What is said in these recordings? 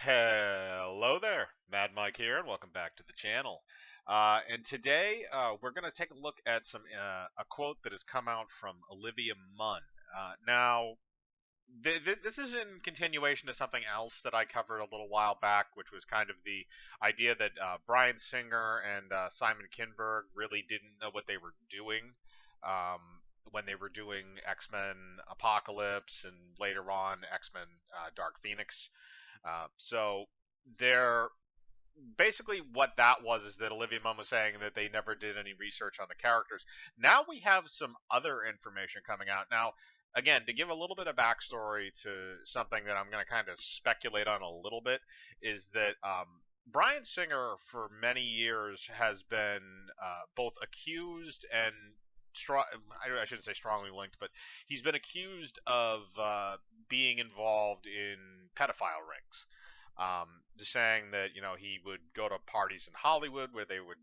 Hello there, Mad Mike here, and welcome back to the channel. And today we're going to take a look at a quote that has come out from Olivia Munn. Now, this is in continuation to something else that I covered a little while back, which was kind of the idea that Bryan Singer and Simon Kinberg really didn't know what they were doing when they were doing X-Men Apocalypse and later on X-Men Dark Phoenix. So they're basically what that was is that Olivia Munn was saying that they never did any research on the characters. Now we have some other information coming out. Now, again, to give a little bit of backstory to something that I'm going to kind of speculate on a little bit, is that Bryan Singer for many years has been both accused and I shouldn't say strongly linked, but he's been accused of being involved in pedophile rings. Just saying that he would go to parties in Hollywood where they would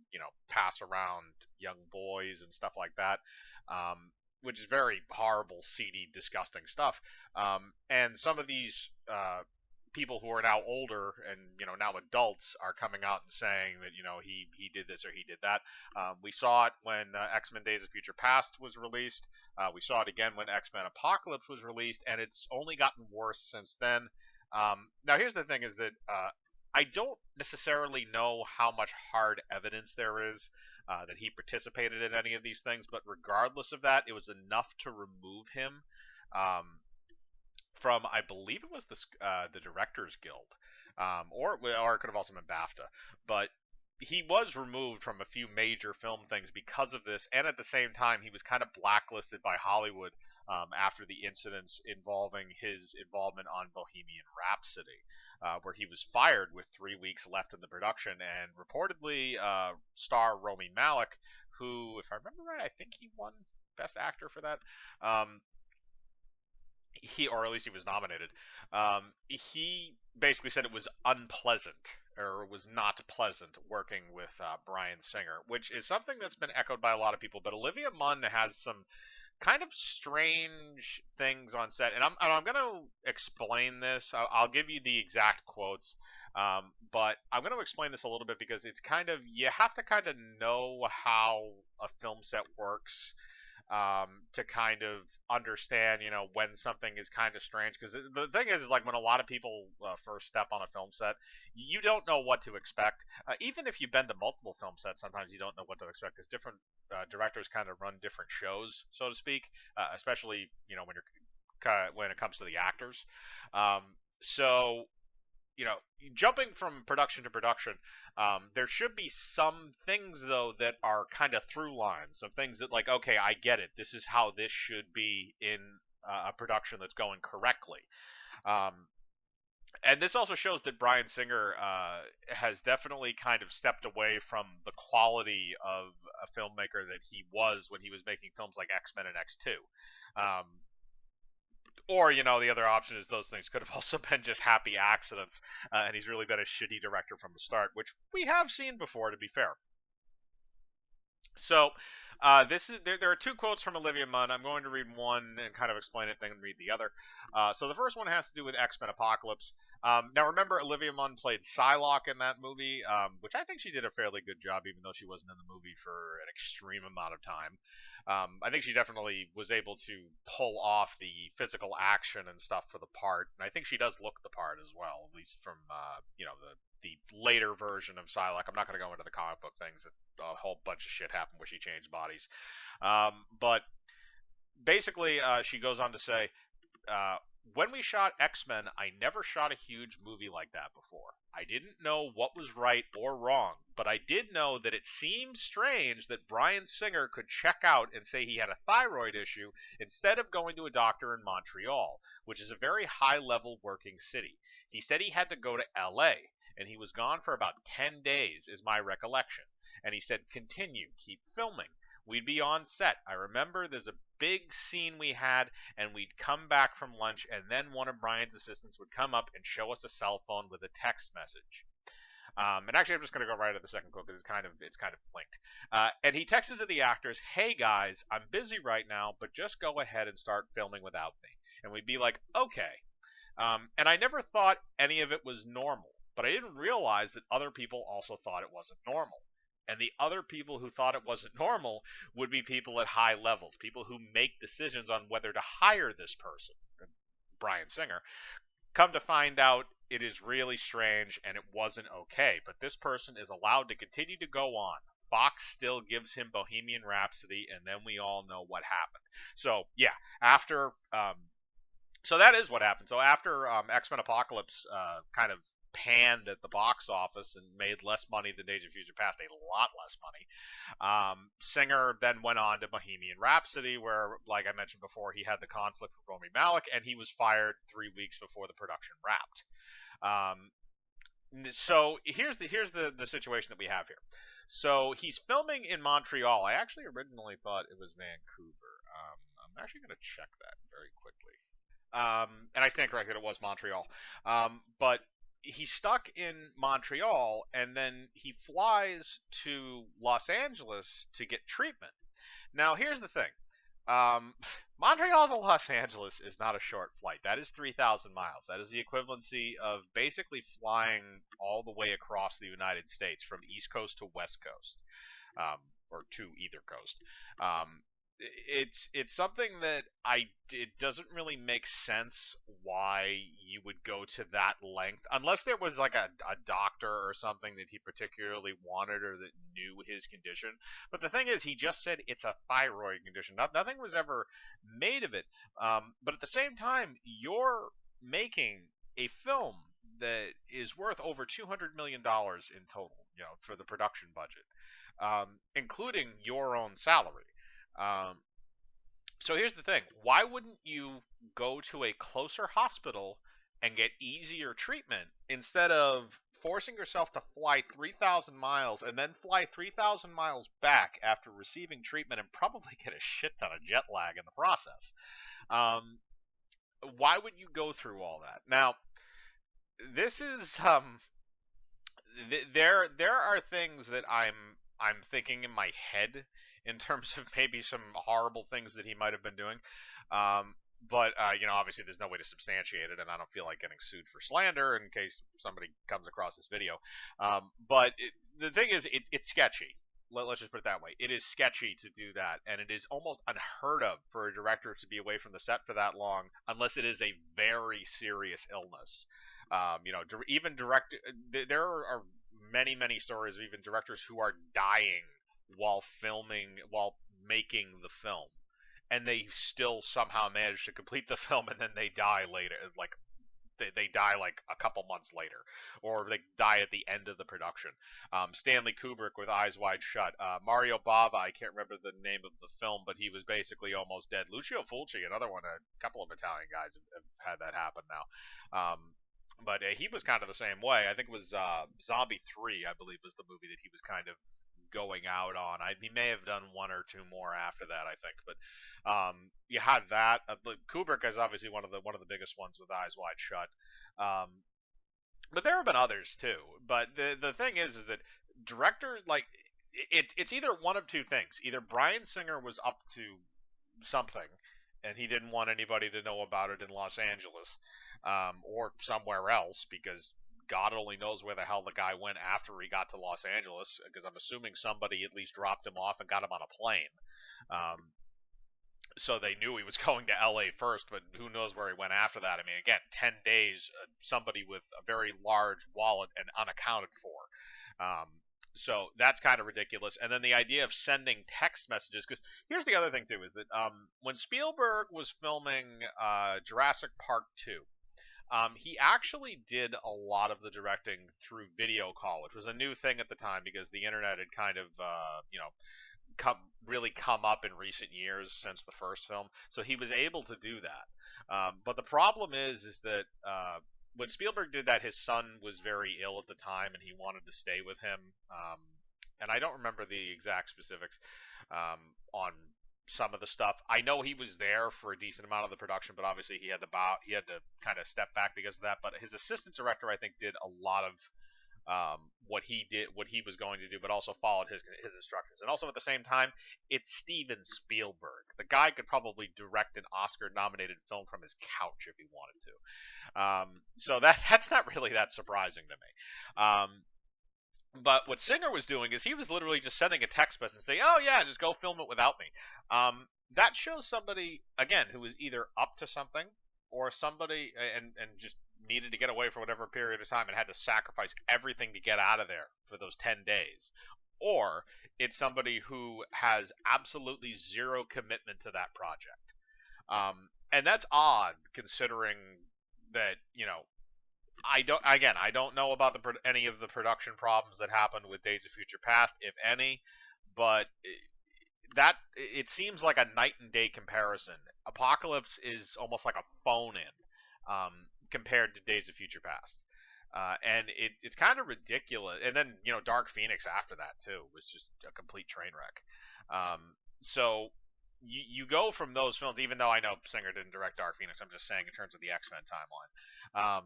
pass around young boys and stuff like that, which is very horrible, seedy, disgusting stuff. And some of these people who are now older and now adults are coming out and saying that he did this or he did that. We saw it when X-Men Days of Future Past was released. We saw it again when X-Men Apocalypse was released, and it's only gotten worse since then. Now here's the thing: is that I don't necessarily know how much hard evidence there is that he participated in any of these things, but regardless of that, it was enough to remove him. From I believe it was the Directors Guild, or it could have also been BAFTA, but he was removed from a few major film things because of this, and at the same time he was kind of blacklisted by Hollywood after the incidents involving his involvement on Bohemian Rhapsody, where he was fired with 3 weeks left in the production, and reportedly star Rami Malek, who, if I remember right, I think he won Best Actor for that. Or at least he was nominated. He basically said it was unpleasant or was not pleasant working with Bryan Singer, which is something that's been echoed by a lot of people. But Olivia Munn has some kind of strange things on set, and I'm going to explain this. I'll give you the exact quotes, but I'm going to explain this a little bit because it's kind of you have to kind of know how a film set works to kind of understand, when something is kind of strange. Because the thing is like when a lot of people first step on a film set, you don't know what to expect. Even if you've been to multiple film sets, sometimes you don't know what to expect because different directors kind of run different shows, so to speak. Especially, when it comes to the actors. So jumping from production to production, there should be some things though that are kind of through lines, some things that like, okay, I get it. This is how this should be in a production that's going correctly. Um, and this also shows that Bryan Singer has definitely kind of stepped away from the quality of a filmmaker that he was when he was making films like X-Men and X2. Um, or, the other option is those things could have also been just happy accidents, and he's really been a shitty director from the start, which we have seen before, to be fair. So, there are two quotes from Olivia Munn. I'm going to read one and kind of explain it, then read the other. So the first one has to do with X-Men Apocalypse. Now remember, Olivia Munn played Psylocke in that movie, which I think she did a fairly good job, even though she wasn't in the movie for an extreme amount of time. I think she definitely was able to pull off the physical action and stuff for the part, and I think she does look the part as well, at least from the later version of Psylocke. I'm not going to go into the comic book things. A whole bunch of shit happened where she changed bodies, but basically, she goes on to say, when we shot X-Men, I never shot a huge movie like that before. I didn't know what was right or wrong, but I did know that it seemed strange that Bryan Singer could check out and say he had a thyroid issue instead of going to a doctor in Montreal, which is a very high-level working city. He said he had to go to LA, and he was gone for about 10 days, is my recollection. And he said, continue, keep filming. We'd be on set. I remember there's a big scene we had, and we'd come back from lunch, and then one of Bryan's assistants would come up and show us a cell phone with a text message. And actually, I'm just going to go right to the second quote because it's kind of linked. And he texted to the actors, "Hey guys, I'm busy right now, but just go ahead and start filming without me." And we'd be like, "Okay." And I never thought any of it was normal, but I didn't realize that other people also thought it wasn't normal. And the other people who thought it wasn't normal would be people at high levels, people who make decisions on whether to hire this person, Bryan Singer. Come to find out, it is really strange and it wasn't okay. But this person is allowed to continue to go on. Fox still gives him Bohemian Rhapsody, and then we all know what happened. So, yeah, after so that is what happened. So after X-Men Apocalypse kind of panned at the box office and made less money than Days of Future Past, a lot less money, Singer then went on to Bohemian Rhapsody, where, like I mentioned before, he had the conflict with Rami Malek, and he was fired 3 weeks before the production wrapped. So here's the situation that we have here. So he's filming in Montreal. I actually originally thought it was Vancouver. I'm actually going to check that very quickly. And I stand corrected, it was Montreal. But he's stuck in Montreal, and then he flies to Los Angeles to get treatment. Now, here's the thing. Um, Montreal to Los Angeles is not a short flight. That is 3,000 miles. That is the equivalency of basically flying all the way across the United States from East Coast to West Coast, or to either coast. It's something that it doesn't really make sense why you would go to that length unless there was like a doctor or something that he particularly wanted or that knew his condition. But the thing is, he just said it's a thyroid condition. Nothing was ever made of it. But at the same time, you're making a film that is worth over $200 million in total, for the production budget, including your own salary. Um, so here's the thing. Why wouldn't you go to a closer hospital and get easier treatment instead of forcing yourself to fly 3,000 miles and then fly 3,000 miles back after receiving treatment and probably get a shit ton of jet lag in the process? Um, why would you go through all that? Now, this is there are things that I'm thinking in my head in terms of maybe some horrible things that he might have been doing. But obviously there's no way to substantiate it, and I don't feel like getting sued for slander in case somebody comes across this video. But the thing is, it's sketchy. Let's just put it that way. It is sketchy to do that, and it is almost unheard of for a director to be away from the set for that long, unless it is a very serious illness. Even there are many stories of even directors who are dying while filming, while making the film, and they still somehow manage to complete the film, and then they die later, like they die like a couple months later, or they die at the end of the production. Stanley Kubrick with Eyes Wide Shut. Mario Bava, I can't remember the name of the film, but he was basically almost dead. Lucio Fulci, another one, a couple of Italian guys have had that happen now. But he was kind of the same way. I think it was Zombie 3, I believe, was the movie that he was kind of going out on. He may have done one or two more after that, I think. But you had that. Kubrick is obviously one of the biggest ones with Eyes Wide Shut. But there have been others too. But the thing is that directors, like, it's either one of two things. Either Bryan Singer was up to something and he didn't want anybody to know about it in Los Angeles, or somewhere else, because God only knows where the hell the guy went after he got to Los Angeles, because I'm assuming somebody at least dropped him off and got him on a plane. So they knew he was going to LA first, but who knows where he went after that. I mean, again, 10 days, somebody with a very large wallet and unaccounted for. So that's kind of ridiculous. And then the idea of sending text messages, because here's the other thing too, is that when Spielberg was filming Jurassic Park 2, he actually did a lot of the directing through video call, which was a new thing at the time because the internet had kind of, come up in recent years since the first film. So he was able to do that. But the problem is that when Spielberg did that, his son was very ill at the time, and he wanted to stay with him. And I don't remember the exact specifics on some of the stuff. I know he was there for a decent amount of the production, but obviously he had to kind of step back because of that. But his assistant director, I think, did a lot of what he did, what he was going to do, but also followed his instructions. And also at the same time, it's Steven Spielberg. The guy could probably direct an Oscar-nominated film from his couch if he wanted to. So that's not really that surprising to me. But what Singer was doing is he was literally just sending a text message and saying, "Oh yeah, just go film it without me." That shows somebody again who was either up to something or somebody and just needed to get away for whatever period of time and had to sacrifice everything to get out of there for those 10 days. Or it's somebody who has absolutely zero commitment to that project. And that's odd considering that, I don't know about any of the production problems that happened with Days of Future Past, if any, but that it seems like a night and day comparison. Apocalypse is almost like a phone in compared to Days of Future Past. And it's kind of ridiculous. And then, Dark Phoenix after that, too, was just a complete train wreck. So you go from those films, even though I know Singer didn't direct Dark Phoenix, I'm just saying in terms of the X-Men timeline.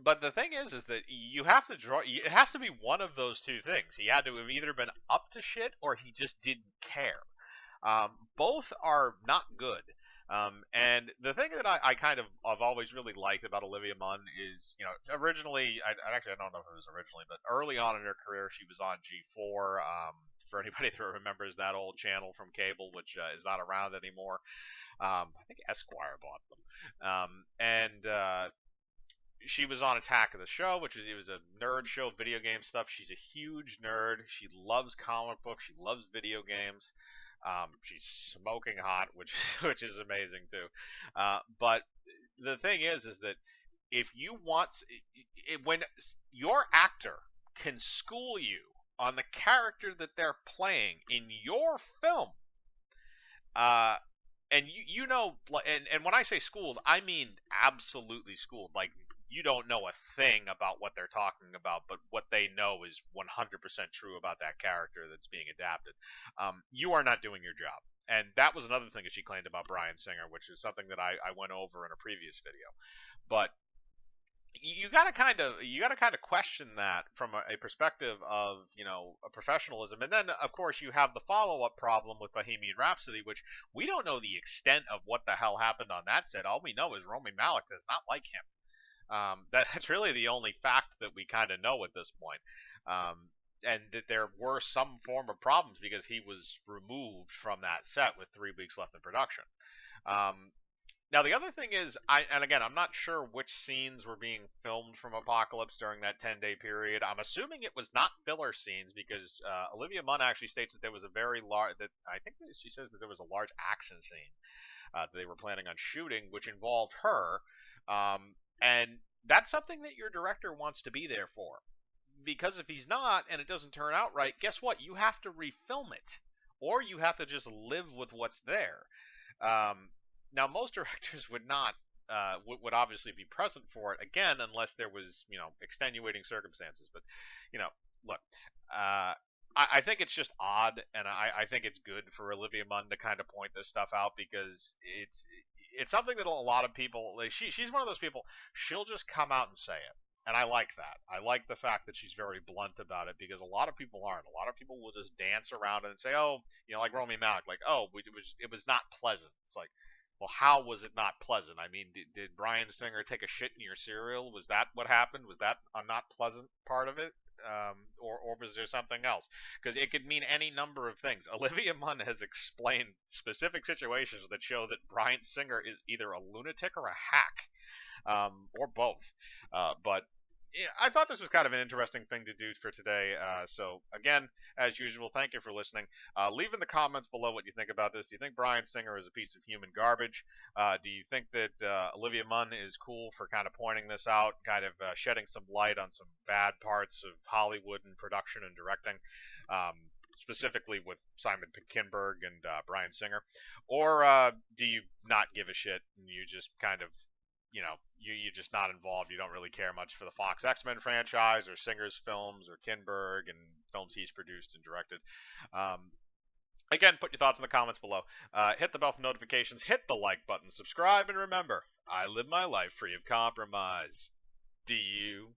But the thing is that you have to draw. It has to be one of those two things. He had to have either been up to shit or he just didn't care. Both are not good. And the thing that I kind of I've always really liked about Olivia Munn is, originally, I don't know if it was originally, but early on in her career, she was on G4. For anybody that remembers that old channel from cable, which is not around anymore. I think Esquire bought them. And she was on Attack of the Show, it was a nerd show, video game stuff. She's a huge nerd. She loves comic books. She loves video games. She's smoking hot, which is amazing too. But the thing is that if you want, when your actor can school you on the character that they're playing in your film, and and when I say schooled, I mean absolutely schooled. Like, you don't know a thing about what they're talking about, but what they know is 100% true about that character that's being adapted. You are not doing your job. And that was another thing that she claimed about Bryan Singer, which is something that I went over in a previous video. But you gotta kind of question that from a perspective of a professionalism. And then of course you have the follow-up problem with Bohemian Rhapsody, which we don't know the extent of what the hell happened on that set. All we know is Rami Malek does not like him. That's really the only fact that we kind of know at this point. And that there were some form of problems because he was removed from that set with 3 weeks left in production. Now the other thing is, I'm not sure which scenes were being filmed from Apocalypse during that 10-day period. I'm assuming it was not filler scenes because Olivia Munn actually states that there was a very large, I think that she says that there was a large action scene that they were planning on shooting, which involved her. And that's something that your director wants to be there for. Because if he's not, and it doesn't turn out right, guess what? You have to refilm it. Or you have to just live with what's there. Now, most directors would not, would obviously be present for it, again, unless there was, extenuating circumstances. But, look, I think it's just odd, and I think it's good for Olivia Munn to kind of point this stuff out because it's something that a lot of people, like she's one of those people, she'll just come out and say it. And I like that. I like the fact that she's very blunt about it because a lot of people aren't. A lot of people will just dance around it and say, oh, like Rami Malek, like, oh, it was not pleasant. It's like, well, how was it not pleasant? I mean, did Bryan Singer take a shit in your cereal? Was that what happened? Was that a not pleasant part of it? Or was there something else? Because it could mean any number of things. Olivia Munn has explained specific situations that show that Bryan Singer is either a lunatic or a hack, or both. But yeah, I thought this was kind of an interesting thing to do for today. So again, as usual, thank you for listening. Leave in the comments below what you think about this. Do you think Bryan Singer is a piece of human garbage? Do you think that Olivia Munn is cool for kind of pointing this out, kind of shedding some light on some bad parts of Hollywood and production and directing, specifically with Simon Kinberg and Bryan Singer? Or do you not give a shit and you just kind of you're just not involved. You don't really care much for the Fox X-Men franchise or Singer's films or Kinberg and films he's produced and directed. Again, put your thoughts in the comments below. Hit the bell for notifications. Hit the like button. Subscribe. And remember, I live my life free of compromise. Do you?